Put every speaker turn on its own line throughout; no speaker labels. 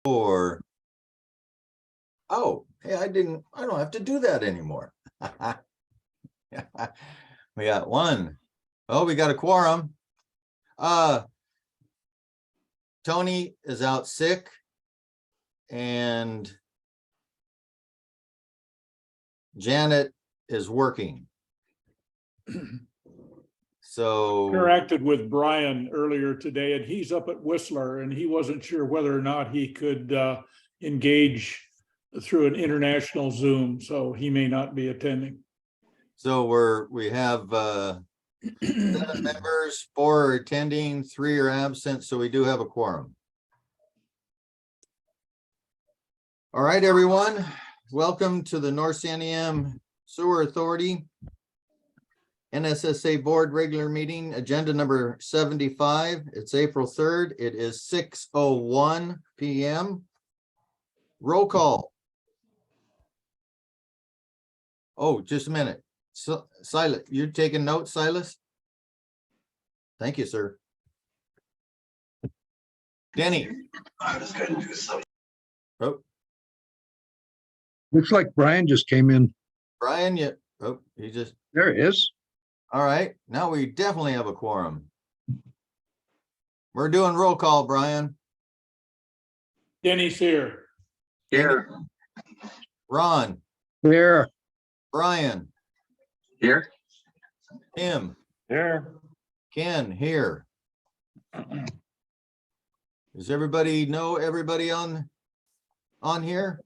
Or, oh, hey, I don't have to do that anymore. We got one. Oh, we got a quorum. Tony is out sick and Janet is working. So
Interacted with Brian earlier today, and he's up at Whistler, and he wasn't sure whether or not he could engage through an international Zoom, so he may not be attending.
So we have 7 members, 4 are attending, 3 are absent, so we do have a quorum. All right, everyone, welcome to the North Santiam Sewer Authority NSSA Board Regular Meeting, agenda number 75. It's April 3rd. It is 6:01 p.m. Roll call. Oh, just a minute. So, Silas, you're taking notes, Silas? Thank you, sir. Denny.
I was going to do something.
Oh,
Looks like Brian just came in.
Brian, he just,
There he is.
all right. Now we definitely have a quorum. We're doing roll call, Brian.
Denny's here.
Here.
Ron,
Here.
Brian,
Here.
Tim,
Here.
Ken, here. Does everybody know everybody on here?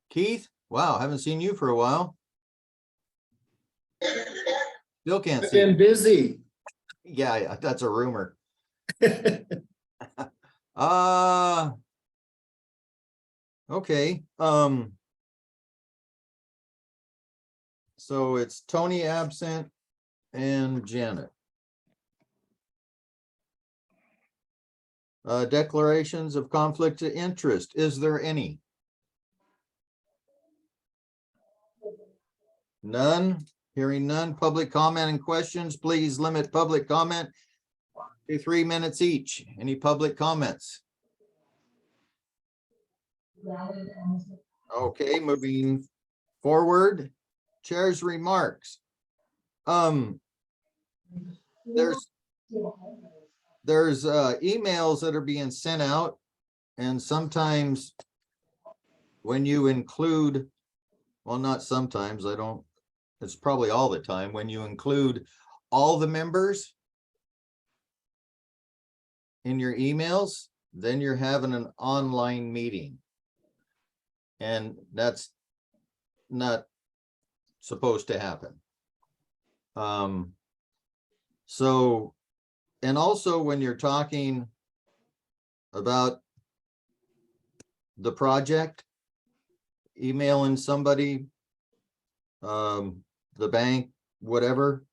Keith? Wow, haven't seen you for a while. Still can't
I've
see.
been busy.
Yeah, that's a rumor. Okay. So it's Tony absent and Janet. Declarations of conflict of interest. Is there any? None. Hearing none. Public comment and questions. Please limit public comment to 3 minutes each. Any public comments? Okay, moving forward. Chair's remarks. There's emails that are being sent out, and sometimes when you include, well, not sometimes, it's probably all the time, when you include all the members in your emails, then you're having an online meeting. And that's not supposed to happen. So, and also when you're talking about the project, emailing somebody, the bank, whatever,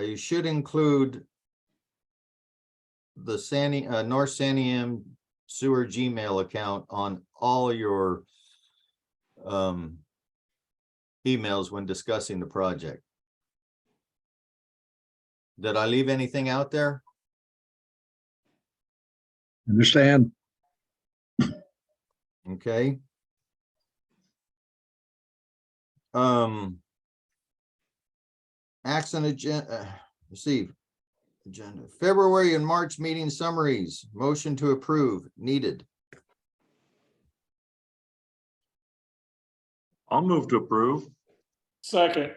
you should include the North Santiam Sewer Gmail account on all your emails when discussing the project. Did I leave anything out there?
Understand.
Okay. Action agenda. Let's see. Agenda. February and March meeting summaries. Motion to approve needed.
I'll move to approve.
Second.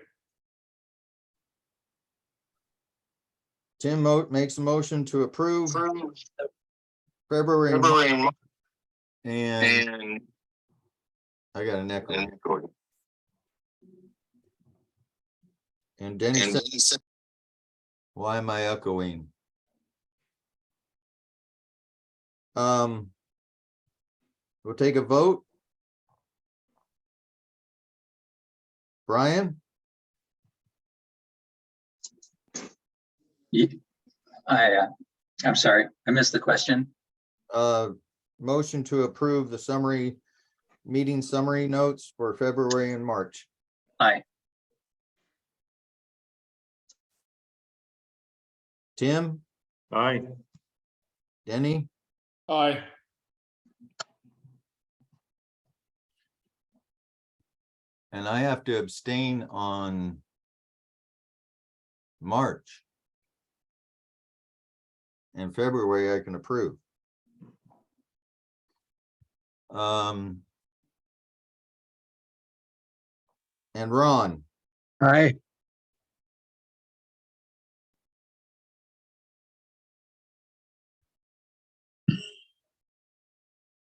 Tim makes a motion to approve February and I got an echo. And Denny said, why am I echoing? We'll take a vote. Brian?
I'm sorry, I missed the question.
Motion to approve the meeting summary notes for February and March.
Aye.
Tim?
Aye.
Denny?
Aye.
And I have to abstain on March. In February, I can approve. And Ron,
Aye.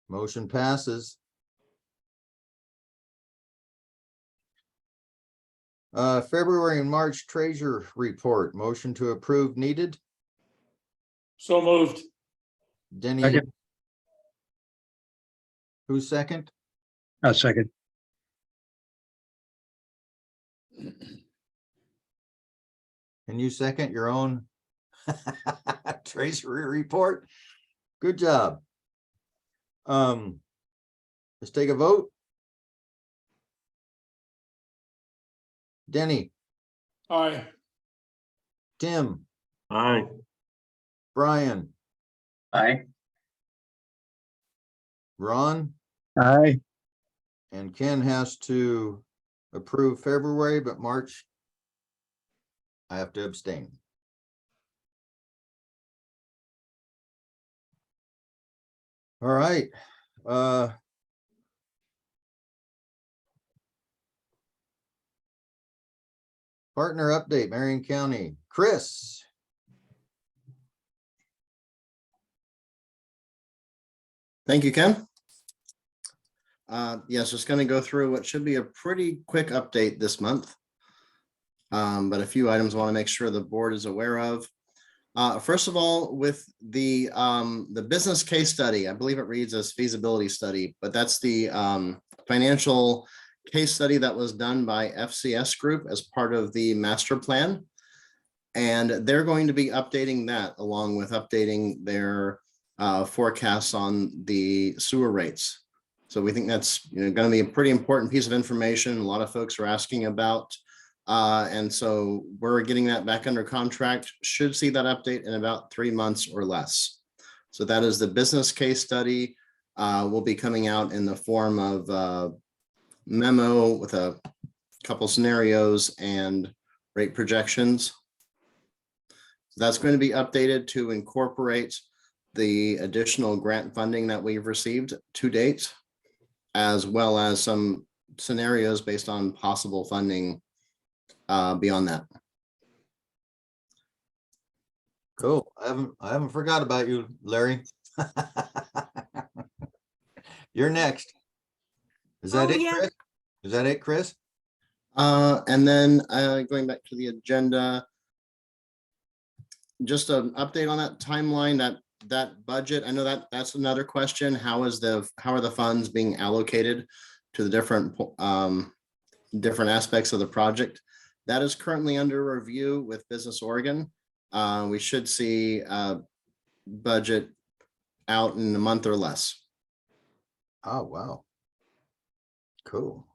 motion passes. February and March treasurer report, motion to approve needed.
So moved.
Denny,
Second.
who's second?
A second.
Can you second your own treasury report? Good job. Let's take a vote. Denny,
Aye.
Tim,
Aye.
Brian,
Aye.
Ron,
Aye.
and Ken has to approve February, but March I have to abstain. All right. Partner update, Marion County, Chris.
Thank you, Ken. Yes, just going to go through what should be a pretty quick update this month. But a few items I want to make sure the board is aware of. First of all, with the business case study, I believe it reads as feasibility study, but that's the financial case study that was done by FCS Group as part of the master plan. And they're going to be updating that along with updating their forecasts on the sewer rates. So we think that's going to be a pretty important piece of information. A lot of folks are asking about. And so we're getting that back under contract, should see that update in about 3 months or less. So that is the business case study, will be coming out in the form of memo with a couple scenarios and rate projections. That's going to be updated to incorporate the additional grant funding that we've received to date, as well as some scenarios based on possible funding beyond that.
Cool. I haven't forgot about you, Larry. You're next. Is that
Oh,
it,
yeah.
Chris? Is that it, Chris?
And then going back to the agenda, just an update on that timeline, that budget. I know that's another question. How are the funds being allocated to the different aspects of the project? That is currently under review with Business Oregon. We should see a budget out in a month or less.
Oh, wow. Cool.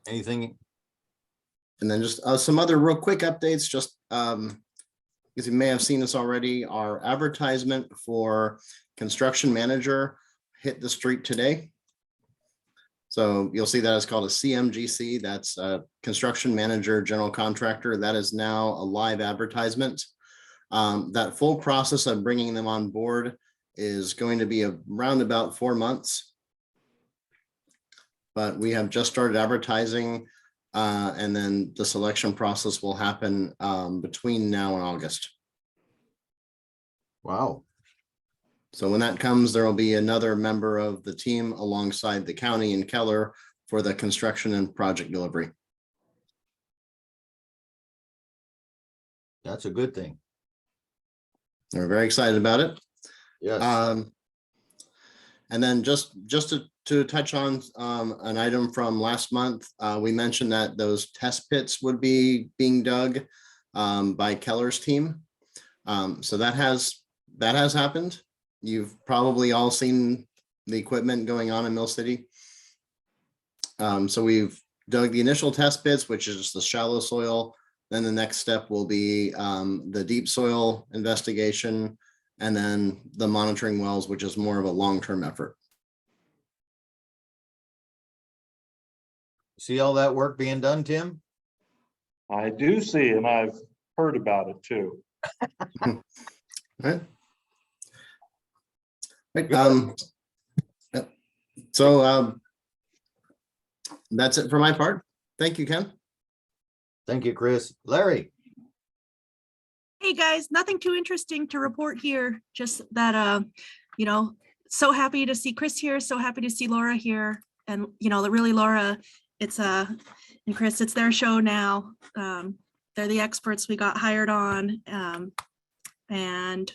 Anything?
And then just some other real quick updates, just because you may have seen this already, our advertisement for construction manager hit the street today. So you'll see that it's called a CMGC. That's a construction manager, general contractor. That is now a live advertisement. That full process of bringing them on board is going to be around about 4 months. But we have just started advertising, and then the selection process will happen between now and August.
Wow.
So when that comes, there will be another member of the team alongside the county and Keller for the construction and project delivery.
That's a good thing.
We're very excited about it.
Yes.
And then just to touch on an item from last month, we mentioned that those test pits would be being dug by Keller's team. So that has happened. You've probably all seen the equipment going on in Mill City. So we've dug the initial test pits, which is just the shallow soil. Then the next step will be the deep soil investigation, and then the monitoring wells, which is more of a long-term effort.
See all that work being done, Tim?
I do see, and I've heard about it too.
Right. Right, yep. So that's it for my part. Thank you, Ken.
Thank you, Chris. Larry?
Hey guys, nothing too interesting to report here. Just that, so happy to see Chris here. So happy to see Laura here. And, really Laura, it's and Chris, it's their show now. They're the experts we got hired on. And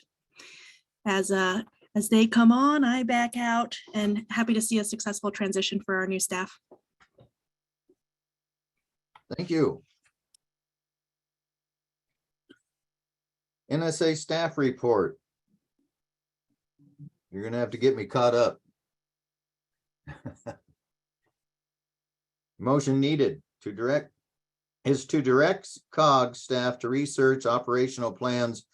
as they come on, I back out, and happy to see a successful transition for our new staff.
Thank you. NSA staff report. You're gonna have to get me caught up. Motion needed to direct COG staff to research operational plans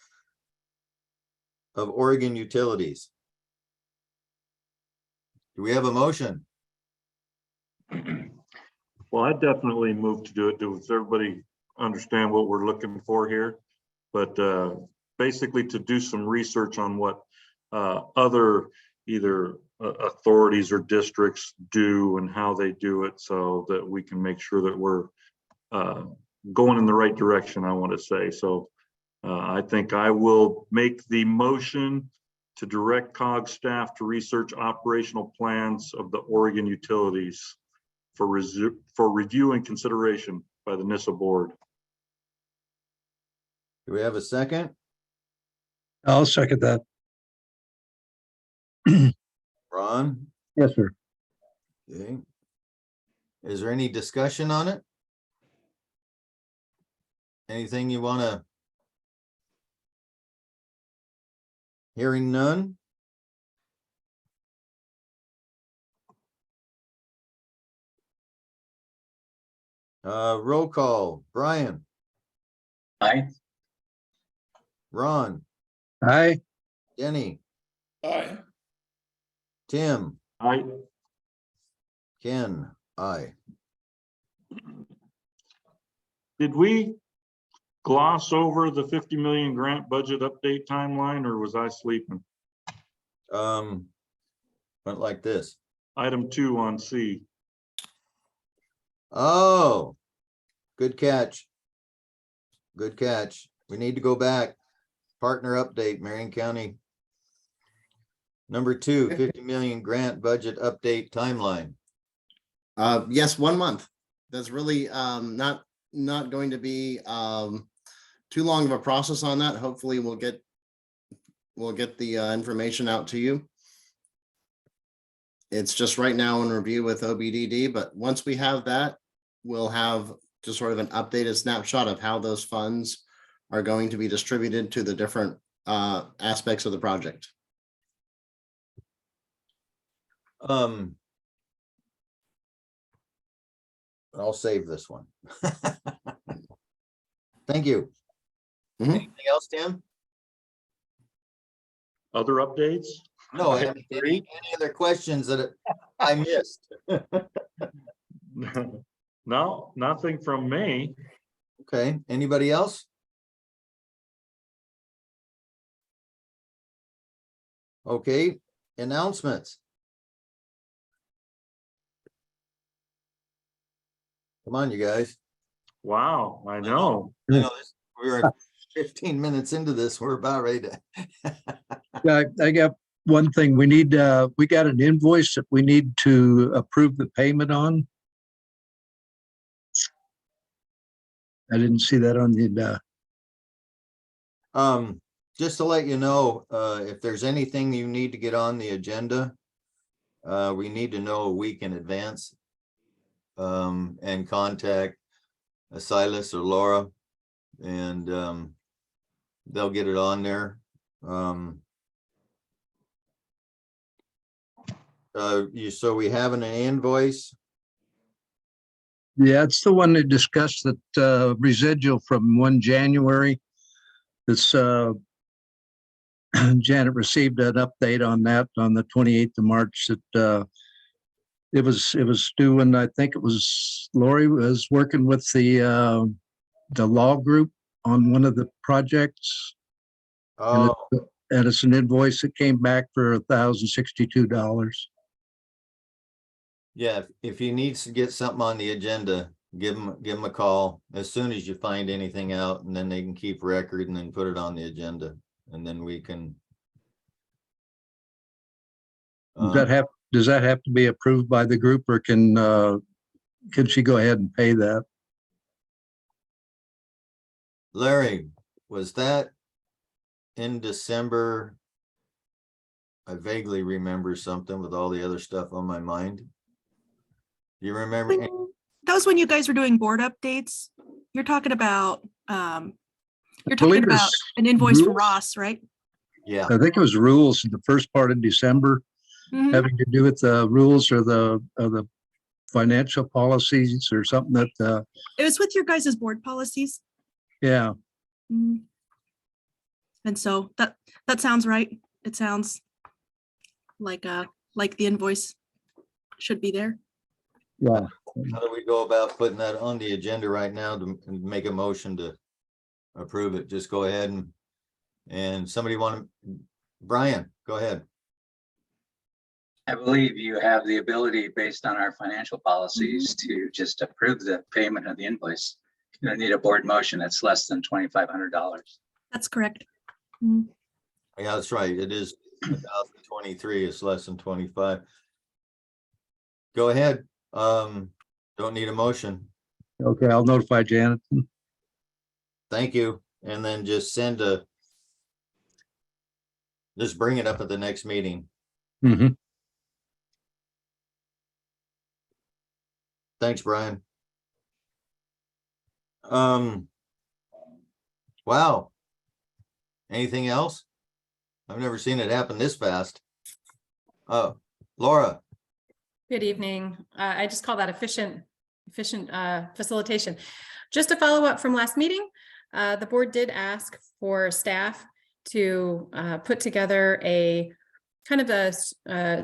of Oregon utilities. Do we have a motion?
Well, I definitely move to do it. Does everybody understand what we're looking for here? But basically to do some research on what other either authorities or districts do and how they do it, so that we can make sure that we're going in the right direction, I want to say. So I think I will make the motion to direct COG staff to research operational plans of the Oregon utilities for review and consideration by the NISA board.
Do we have a second?
I'll second that.
Ron?
Yes, sir.
Okay. Is there any discussion on it? Anything you want to? Hearing none? Roll call. Brian?
Aye.
Ron?
Aye.
Denny?
Aye.
Tim?
I
Ken? Aye.
did we gloss over the 50 million grant budget update timeline, or was I sleeping?
Went like this.
Item 2 on C.
Oh, good catch. Good catch. We need to go back. Partner update, Marion County. Number 2, 50 million grant budget update timeline.
Yes, 1 month. That's really not going to be too long of a process on that. Hopefully we'll get the information out to you. It's just right now in review with OBDD, but once we have that, we'll have just sort of an updated snapshot of how those funds are going to be distributed to the different aspects of the project.
I'll save this one. Thank you.
Mhm.
Anything else, Tim?
Other updates?
No,
I
any
agree.
other questions that I missed?
No, nothing from me.
Okay, anybody else? Okay, announcements. Come on, you guys.
Wow, I know.
I know this, we're 15 minutes into this. We're about ready to.
I got one thing. We got an invoice that we need to approve the payment on. I didn't see that on the,
Just to let you know, if there's anything you need to get on the agenda, we need to know a week in advance. And contact Silas or Laura, and they'll get it on there. So we have an invoice.
yeah, it's the one that discussed that residual from 1 January. It's Janet received an update on that on the 28th of March that it was due, and I think it was Lori was working with the law group on one of the projects.
Oh,
And it's an invoice that came back for $1,062.
yeah, if he needs to get something on the agenda, give him a call as soon as you find anything out, and then they can keep record and then put it on the agenda, and then we can.
Does that have to be approved by the group, or can she go ahead and pay that?
Larry, was that in December? I vaguely remember something with all the other stuff on my mind. Do you remember?
That was when you guys were doing board updates. You're talking about, you're
believe
talking about
it's
an invoice from
rules.
Ross, right?
Yeah,
I think it was rules in the first part of December,
Mhm.
having to do with the rules or the financial policies or something that,
It was with your guys' board policies.
yeah.
Mhm. And so that sounds right. It sounds like the invoice should be there.
Yeah.
how do we go about putting that on the agenda right now to make a motion to approve it? Just go ahead and somebody want to, Brian, go ahead.
I believe you have the ability, based on our financial policies, to just approve the payment of the invoice. You don't need a board motion that's less than $2,500.
That's correct. Mhm.
Yeah, that's right. It is 2023. It's less than 25. Go ahead. Don't need a motion.
Okay, I'll notify Janet.
Thank you. And then just just bring it up at the next meeting.
Mhm.
Thanks, Brian. Wow. Anything else? I've never seen it happen this fast. Oh, Laura,
Good evening. I just call that efficient facilitation. Just to follow up from last meeting, the board did ask for staff to put together a kind of a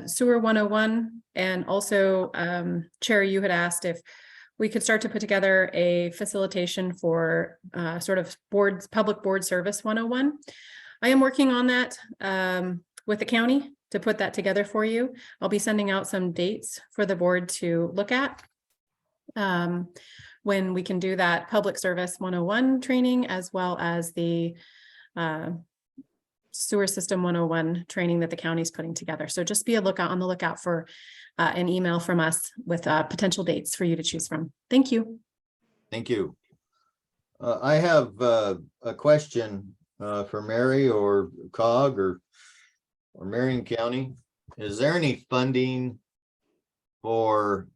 sewer 101, and also Chair, you had asked if we could start to put together a facilitation for sort of public board service 101. I am working on that with the county to put that together for you. I'll be sending out some dates for the board to look at when we can do that public service 101 training, as well as the sewer system 101 training that the county is putting together. So just be on the lookout for an email from us with potential dates for you to choose from. Thank you.
thank you. I have a question for Mary or COG or Marion County. Is there any funding for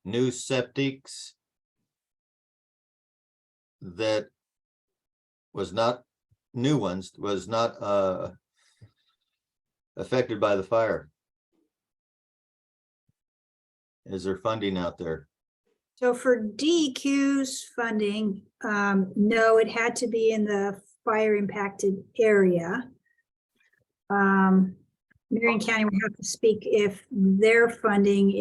new septics that was not new ones, was not affected by the fire? Is there funding out there?
So for DEQ's funding, no, it had to be in the fire impacted area. Marion County would have to speak if their funding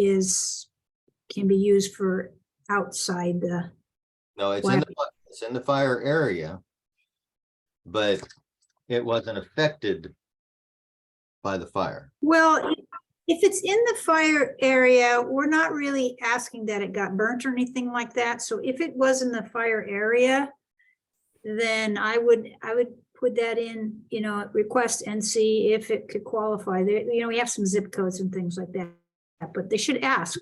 can be used for outside the,
No, it's
Wow.
it's in the fire area, but it wasn't affected by the fire.
well, if it's in the fire area, we're not really asking that it got burnt or anything like that. So if it was in the fire area, then I would put that in, request and see if it could qualify. There, we have some zip codes and things like that, but they should ask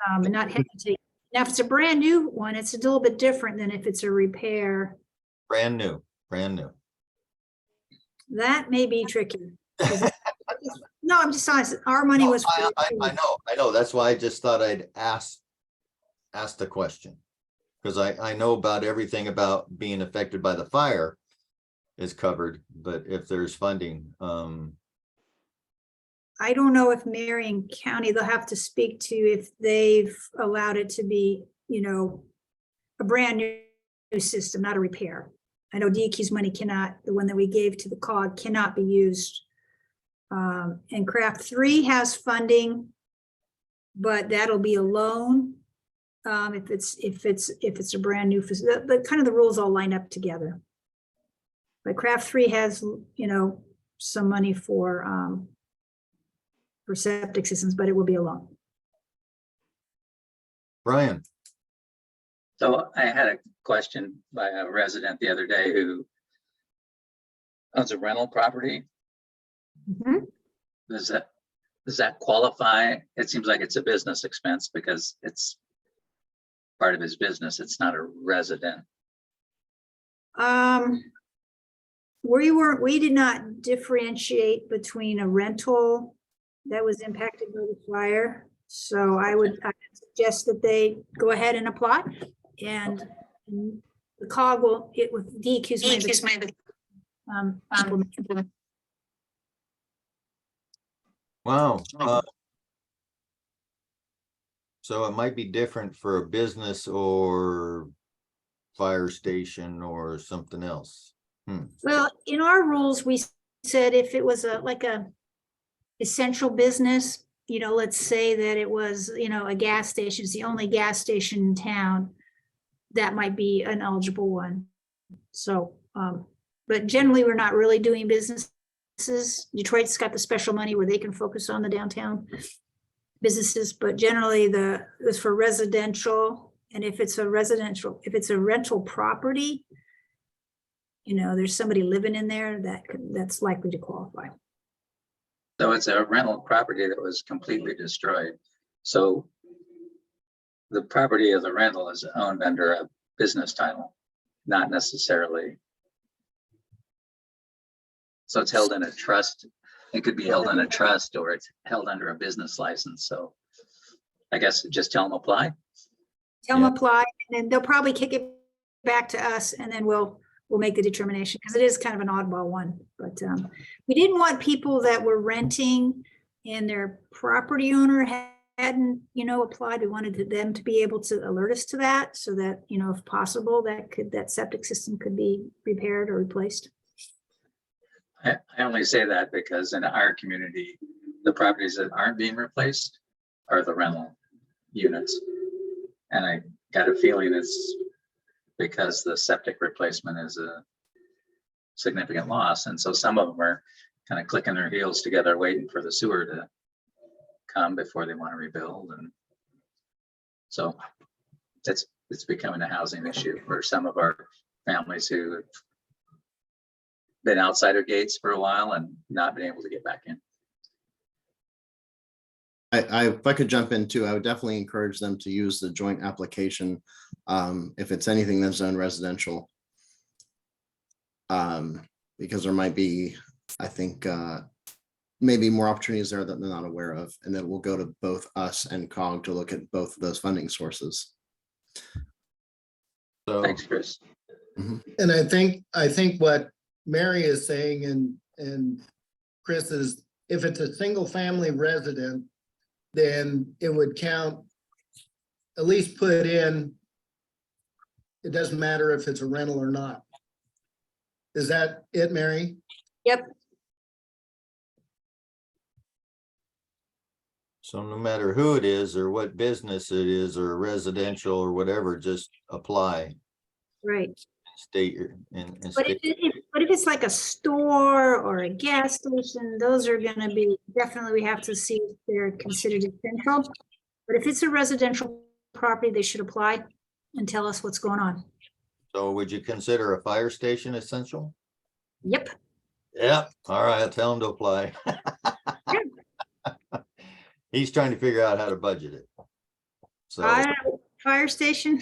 and not hesitate. Now, if it's a brand new one, it's a little bit different than if it's a repair.
Brand new, brand new.
That may be tricky. No, I'm just honest. Our money
No,
was.
I know. That's why I just thought I'd ask the question. Because I know about everything about being affected by the fire is covered, but if there's funding,
I don't know if Marion County, they'll have to speak to if they've allowed it to be, a brand new system, not a repair. I know DEQ's money cannot, the one that we gave to the COG cannot be used. And Craft 3 has funding, but that'll be a loan. If it's a brand new, the kind of the rules all line up together. But Craft 3 has, you know, some money for septic systems, but it will be a loan.
Brian,
So I had a question by a resident the other day who owns a rental property.
Mhm.
Does that qualify? It seems like it's a business expense because it's part of his business. It's not a resident.
We did not differentiate between a rental that was impacted by the fire. So I would suggest that they go ahead and apply, and the COG will, it with DEQ's money, implement.
wow. So it might be different for a business or fire station or something else.
Well, in our rules, we said if it was like a essential business, you know, let's say that it was, you know, a gas station, it's the only gas station in town, that might be an eligible one. So, but generally, we're not really doing businesses. Detroit's got the special money where they can focus on the downtown businesses, but generally it's for residential. And if it's a rental property, you know, there's somebody living in there that's likely to qualify.
So it's a rental property that was completely destroyed. So the property of the rental is owned under a business title, not necessarily. So it's held in a trust. It could be held in a trust or it's held under a business license. So I guess just tell them apply.
Tell them
Yeah.
apply, and then they'll probably kick it back to us, and then we'll make the determination, because it is kind of an oddball one. But we didn't want people that were renting and their property owner hadn't, you know, applied. We wanted them to be able to alert us to that, so that, you know, if possible, that septic system could be repaired or replaced.
I only say that because in our community, the properties that aren't being replaced are the rental units. And I got a feeling it's because the septic replacement is a significant loss. And so some of them are kind of clicking their heels together, waiting for the sewer to come before they want to rebuild. And so it's becoming a housing issue for some of our families who have been outside our gates for a while and not been able to get back in.
If I could jump in too, I would definitely encourage them to use the joint application if it's anything that's zoned residential. Because there might be, I think, maybe more opportunities there that they're not aware of, and then we'll go to both us and COG to look at both of those funding sources.
So,
Thanks, Chris.
And I think what Mary is saying and Chris is, if it's a single family resident, then it would count, at least put in, it doesn't matter if it's a rental or not. Is that it, Mary?
Yep.
so no matter who it is or what business it is or residential or whatever, just apply,
Right.
state your, and
But
state.
if it's like a store or a gas station, those are gonna be, definitely we have to see if they're considered essential. But if it's a residential property, they should apply and tell us what's going on.
So would you consider a fire station essential?
Yep.
Yeah, all right, I'll tell him to apply. He's trying to figure out how to budget it. So,
Fire station,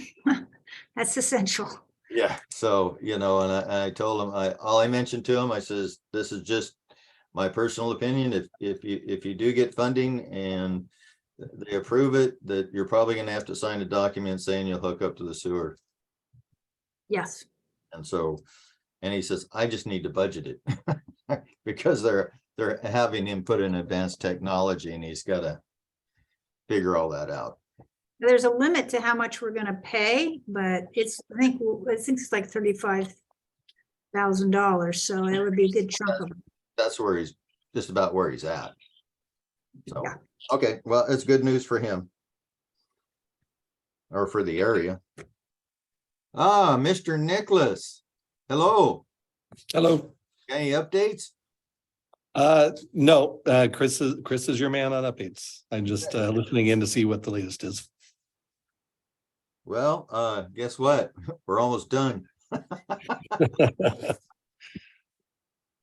that's essential.
yeah, so, you know, and I told him, all I mentioned to him, I says, this is just my personal opinion. If you do get funding and they approve it, that you're probably gonna have to sign a document saying you'll hook up to the sewer.
Yes.
And so, and he says, I just need to budget it because they're having him put in advanced technology and he's got to figure all that out.
There's a limit to how much we're gonna pay, but I think it's like 35 so that would be a good chunk of it.
That's where he's, just about where he's at. So,
Yeah.
okay, well, it's good news for him. Or for the area. Ah, Mr. Nicholas, hello,
Hello.
any updates?
No, Chris is your man on updates. I'm just listening in to see what the latest is.
Well, guess what? We're almost done.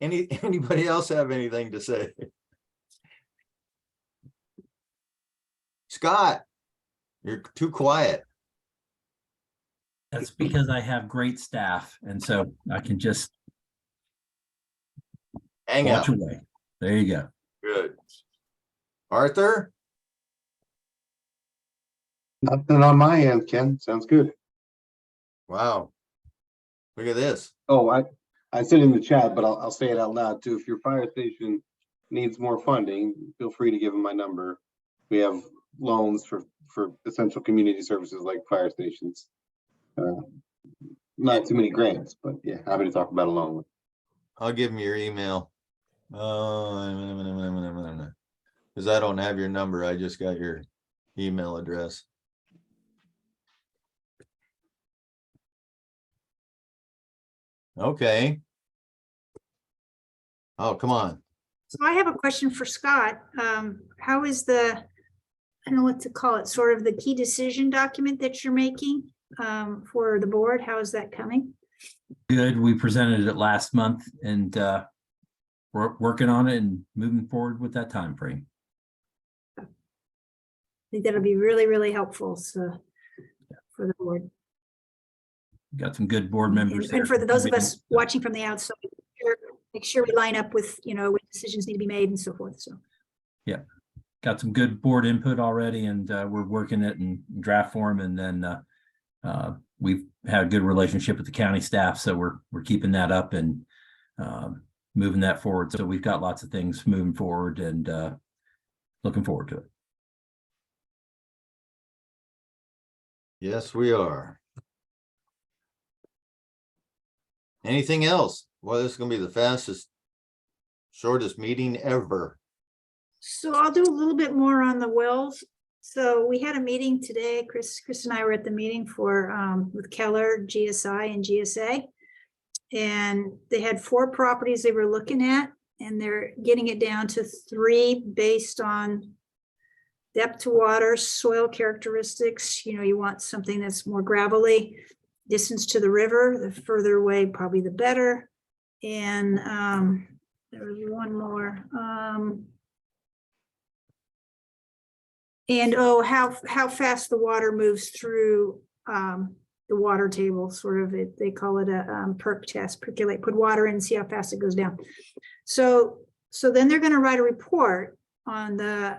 Anybody else have anything to say? Scott, you're too quiet.
That's because I have great staff, and so I can just
Hang
watch
out.
away. There you go.
Good. Arthur?
Nothing on my end, Ken. Sounds good.
Wow. Look at this.
Oh, I said in the chat, but I'll say it out loud too. If your fire station needs more funding, feel free to give them my number. We have loans for essential community services like fire stations. Not too many grants, but yeah, happy to talk about a loan.
I'll give him your email. Because I don't have your number. I just got your email address. Okay. Oh, come on.
So I have a question for Scott. How is I don't know what to call it, sort of the key decision document that you're making for the board? How is that coming?
Good. We presented it last month, and we're working on it and moving forward with that time frame.
I think that'll be really, really helpful for the board.
Got some good board members there.
And for those of us watching from the outside, make sure we line up with, what decisions need to be made and so forth. So.
Yeah, got some good board input already, and we're working it in draft form. And then we've had a good relationship with the county staff, so we're keeping that up and moving that forward. So we've got lots of things moving forward, and looking forward to it.
Yes, we are. Anything else? Well, this is gonna be the fastest, shortest meeting ever.
So I'll do a little bit more on the wells. So we had a meeting today. Chris and I were at the meeting with Keller, GSI and GSA. And they had 4 properties they were looking at, and they're getting it down to 3 based on depth to water, soil characteristics. You want something that's more gravelly, distance to the river, the further away, probably the better. And there was one more. And how fast the water moves through the water table, sort of they call it a perk test, percolate, put water in, see how fast it goes down. So then they're going to write a report on the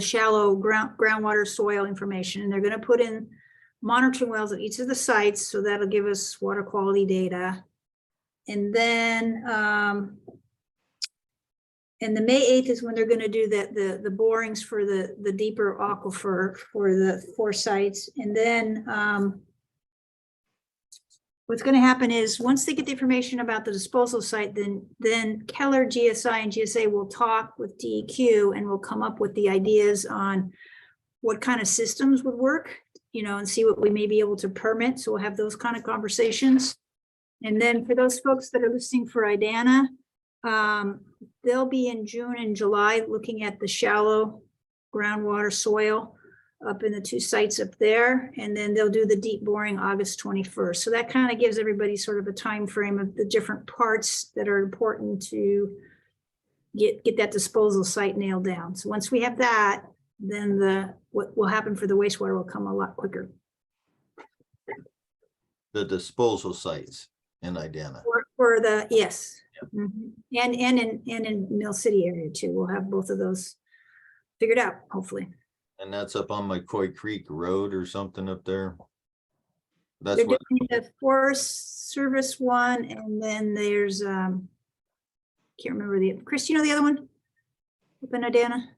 shallow groundwater soil information, and they're going to put in monitoring wells at each of the sites. So that'll give us water quality data. And then and the May 8th is when they're going to do the borings for the deeper aquifer for the 4 sites. And then what's going to happen is once they get the information about the disposal site, then Keller, GSI, and GSA will talk with DEQ and will come up with the ideas on what kind of systems would work, and see what we may be able to permit. So we'll have those kind of conversations. And then for those folks that are listening for IDANA, they'll be in June and July looking at the shallow groundwater soil up in the 2 sites up there, and then they'll do the deep boring August 21st. So that kind of gives everybody sort of a time frame of the different parts that are important to get that disposal site nailed down. So once we have that, then what will happen for the wastewater will come a lot quicker.
The disposal sites in IDANA.
For the, yes. Mhm. And in Mill City area too. We'll have both of those figured out, hopefully.
And that's up on McCoy Creek Road or something up there. That's
They're
what,
doing the Forest Service one, and then there's can't remember Chris, you know the other one? Up in Adana?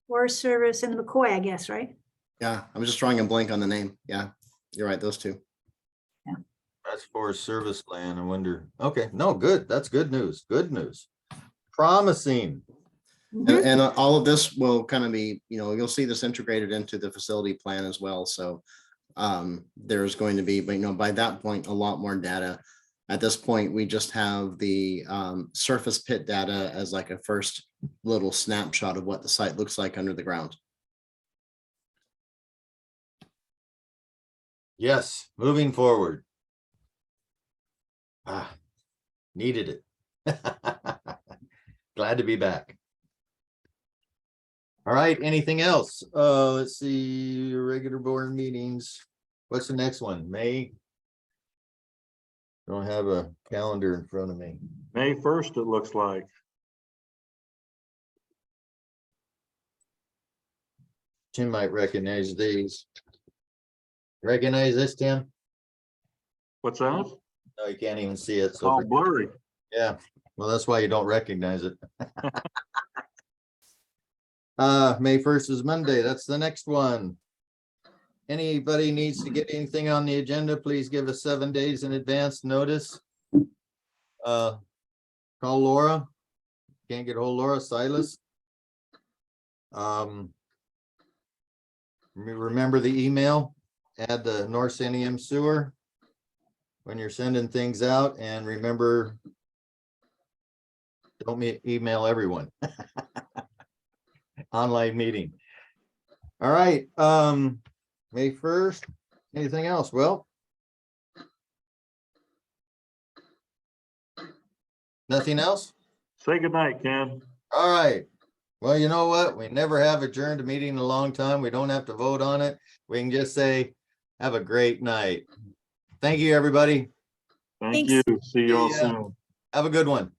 Forest Service and the McCoy, I guess, right?
Yeah, I'm just drawing a blank on the name. Yeah, you're right, those 2.
That's for service land. I wonder. Okay, no, good. That's good news. Good news. Promising.
And all of this will kind of be, you'll see this integrated into the facility plan as well. So there's going to be, but by that point, a lot more data. At this point, we just have the surface pit data as like a first little snapshot of what the site looks like under the ground.
Yes, moving forward. Needed it. Glad to be back. All right, anything else? Let's see, regular board meetings. What's the next one? May? Don't have a calendar in front of me.
May 1st, it looks like.
Tim might recognize these. Recognize this, Tim?
What's that?
No, you can't even see it.
It's all
So,
blurry.
yeah, well, that's why you don't recognize it. May 1st is Monday. That's the next one. Anybody needs to get anything on the agenda, please give us 7 days in advance notice. Call Laura. Can't get hold of Laura, Silas. Remember the email, add the North Santiam sewer when you're sending things out, and remember, don't email everyone. Online meeting. All right, May 1st, anything else? Well, nothing else?
Say goodnight, Ken.
All right. Well, you know what? We never have adjourned a meeting in a long time. We don't have to vote on it. We can just say, have a great night. Thank you, everybody.
Thank
Thanks.
you. See you all
Yeah.
soon.
Have a good one.